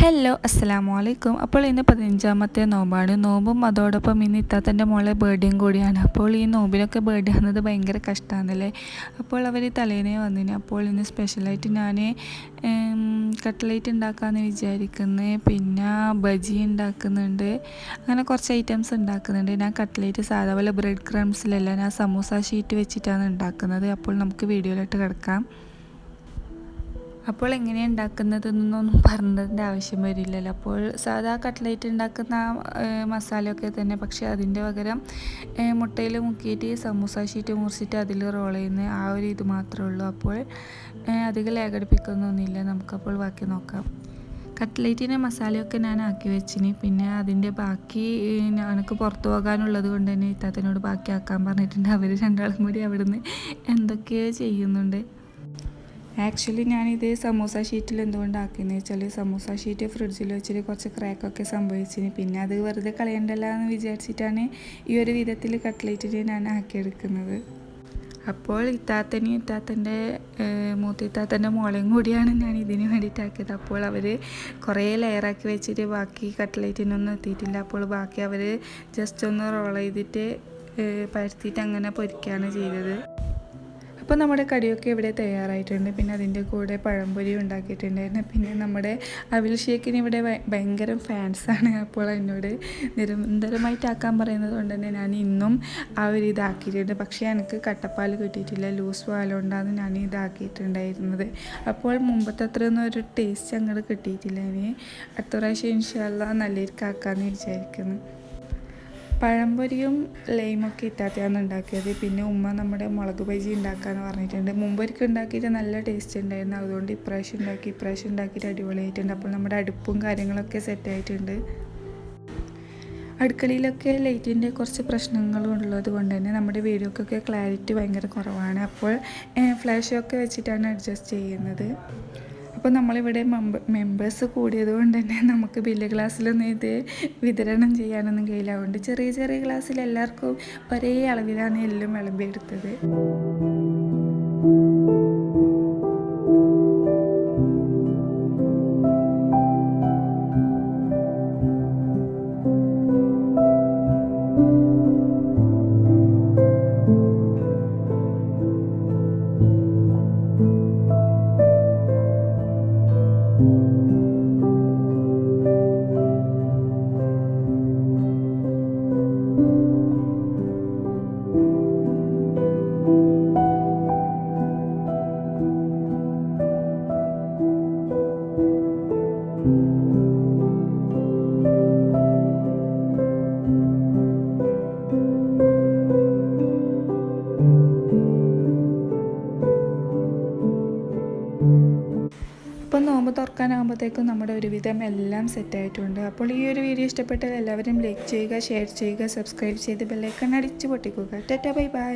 Hello അസ്സലാമു അലൈക്കും. അപ്പോൾ ഇന്ന് 15ാമത്തെ നോമ്പാണ്. നോമ്പും അതോടൊപ്പം ഇന്ന് ഇത്താത്തൻ്റെ മോളെ ബർത്ത്ഡേയും കൂടിയാണ്. അപ്പോൾ ഈ നോമ്പിനൊക്കെ ബർത്ത്ഡേ ആകുന്നത് ഭയങ്കര കഷ്ടമാണല്ലേ. അപ്പോൾ അവർ തലേന്നേ വന്നിന്. അപ്പോൾ ഇന്ന് സ്പെഷ്യലായിട്ട് ഞാൻ കട്ട്ലേറ്റ് ഉണ്ടാക്കാമെന്ന് വിചാരിക്കുന്നു. പിന്നെ ബജി ഉണ്ടാക്കുന്നുണ്ട്. അങ്ങനെ കുറച്ച് ഐറ്റംസ് ഉണ്ടാക്കുന്നുണ്ട്. ഞാൻ കട്ട്ലേറ്റ് സാധാ പോലെ ബ്രെഡ് ക്രംസിലല്ല, ഞാൻ സമൂസ ഷീറ്റ് വെച്ചിട്ടാണ് ഉണ്ടാക്കുന്നത്. അപ്പോൾ നമുക്ക് വീഡിയോയിലോട്ട് കിടക്കാം. അപ്പോൾ എങ്ങനെയാണ് ഉണ്ടാക്കുന്നതെന്നൊന്നും പറഞ്ഞതിൻ്റെ ആവശ്യം വരില്ലല്ലോ. അപ്പോൾ സാധാ കട്ട്ലേറ്റ് ഉണ്ടാക്കുന്ന മസാലയൊക്കെ തന്നെ, പക്ഷേ അതിൻ്റെ പകരം മുട്ടയിൽ മുക്കിയിട്ട് സമൂസ ഷീറ്റ് മുറിച്ചിട്ട് അതിൽ റോൾ ചെയ്യുന്ന ആ ഒരു ഇത് മാത്രമേ ഉള്ളൂ. അപ്പോൾ അധികം ലേഖടിപ്പിക്കുന്നൊന്നുമില്ല. നമുക്കപ്പോൾ ബാക്കി നോക്കാം. കട്ട്ലേറ്റിൻ്റെ മസാലയൊക്കെ ഞാൻ ആക്കി വെച്ചിന്. പിന്നെ അതിൻ്റെ ബാക്കി എനിക്ക് പുറത്തു പോകാനുള്ളത് കൊണ്ട് തന്നെ ഇത്താത്തനോട് ബാക്കി ആക്കാൻ പറഞ്ഞിട്ടുണ്ട്. അവർ രണ്ടാളും കൂടി അവിടുന്ന് എന്തൊക്കെയോ ചെയ്യുന്നുണ്ട്. ആക്ച്വലി ഞാനിത് സമൂസ ഷീറ്റിൽ എന്തുകൊണ്ട് ആക്കിയെന്ന് വെച്ചാൽ, സമൂസ ഷീറ്റ് ഫ്രിഡ്ജിൽ വെച്ചിട്ട് കുറച്ച് ക്രാക്കൊക്കെ സംഭവിച്ചിന്. പിന്നെ അത് വെറുതെ കളയണ്ടല്ലോ എന്ന് വിചാരിച്ചിട്ടാണ് ഈ ഒരു വിധത്തിൽ കട്ട്ലേറ്റിന് ഞാൻ ആക്കിയെടുക്കുന്നത്. അപ്പോൾ ഇത്താത്തൻ്റെ മൂത്തിത്താത്തൻ്റെ മോളയും കൂടിയാണ് ഞാൻ ഇതിന് വേണ്ടിയിട്ടാക്കിയത്. അപ്പോൾ അവർ കുറേ ലെയറാക്കി വെച്ചിട്ട് ബാക്കി കട്ട്ലേറ്റിനൊന്നും എത്തിയിട്ടില്ല. അപ്പോൾ ബാക്കി അവർ ജസ്റ്റ് ഒന്ന് റോൾ ചെയ്തിട്ട് പരത്തിയിട്ട് അങ്ങനെ പൊരിക്കുകയാണ് ചെയ്തത്. അപ്പോൾ നമ്മുടെ കടിയൊക്കെ ഇവിടെ തയ്യാറായിട്ടുണ്ട്. പിന്നെ അതിൻ്റെ കൂടെ പഴംപൊരി ഉണ്ടാക്കിയിട്ടുണ്ടായിരുന്നു. പിന്നെ നമ്മുടെ അവിൽ ഷേക്കിന് ഇവിടെ ഭയങ്കര ഫാൻസാണ്. അപ്പോൾ എന്നോട് നിരന്തരമായിട്ടാക്കാൻ പറയുന്നത് കൊണ്ട് തന്നെ ഞാൻ ഇന്നും ആ ഒരു ഇതാക്കിയിട്ടുണ്ട്. പക്ഷേ എനിക്ക് കട്ടപ്പാൽ കിട്ടിയിട്ടില്ല, ലൂസ് പാലുകൊണ്ടാണ് ഞാൻ ഇതാക്കിയിട്ടുണ്ടായിരുന്നത്. അപ്പോൾ മുമ്പത്തെ അത്രയൊന്നും ഒരു ടേസ്റ്റ് അങ്ങോട്ട് കിട്ടിയിട്ടില്ല. ഇനി അടുത്ത പ്രാവശ്യം ഇൻഷാ അല്ലാഹ് നല്ലൊരുക്കാക്കാമെന്ന് വിചാരിക്കുന്നു. പഴംപൊരിയും ലൈമൊക്കെ ഇത്താത്തയാണ് ഉണ്ടാക്കിയത്. പിന്നെ ഉമ്മ നമ്മുടെ മുളക് ബജി ഉണ്ടാക്കാമെന്ന് പറഞ്ഞിട്ടുണ്ട്. മുമ്പൊരിക്കൽ ഉണ്ടാക്കിയിട്ട് നല്ല ടേസ്റ്റ് ഉണ്ടായിരുന്നു. അതുകൊണ്ട് ഇപ്രാവശ്യം ഉണ്ടാക്കിയിട്ട് അടിപൊളിയായിട്ടുണ്ട്. അപ്പോൾ നമ്മുടെ അടുപ്പും കാര്യങ്ങളൊക്കെ സെറ്റായിട്ടുണ്ട്. അടുക്കളയിലൊക്കെ ലൈറ്റിൻ്റെ കുറച്ച് പ്രശ്നങ്ങളും ഉള്ളത് കൊണ്ട് തന്നെ നമ്മുടെ വീഡിയോക്കൊക്കെ ക്ലാരിറ്റി ഭയങ്കര കുറവാണ്. അപ്പോൾ ഫ്ലാഷൊക്കെ വെച്ചിട്ടാണ് അഡ്ജസ്റ്റ് ചെയ്യുന്നത്. അപ്പോൾ നമ്മളിവിടെ മെമ്പേഴ്സ് കൂടിയത് കൊണ്ട് തന്നെ നമുക്ക് വലിയ ഗ്ലാസ്സിലൊന്നും ഇത് വിതരണം ചെയ്യാനൊന്നും കഴിയില്ല. അതുകൊണ്ട് ചെറിയ ചെറിയ ഗ്ലാസ്സിൽ എല്ലാവർക്കും ഒരേ അളവിലാണ് എല്ലാം വിളമ്പിയെടുത്തത്. ഇപ്പം നോമ്പ് തുറക്കാനാകുമ്പോഴത്തേക്കും നമ്മുടെ ഒരുവിധം എല്ലാം സെറ്റായിട്ടുണ്ട്. അപ്പോൾ ഈ ഒരു വീഡിയോ ഇഷ്ടപ്പെട്ടാൽ എല്ലാവരും ലൈക്ക് ചെയ്യുക, ഷെയർ ചെയ്യുക, സബ്സ്ക്രൈബ് ചെയ്ത് ബെല്ലൈക്കൺ അടിച്ച് പൊട്ടിക്കുക. Tata bye by.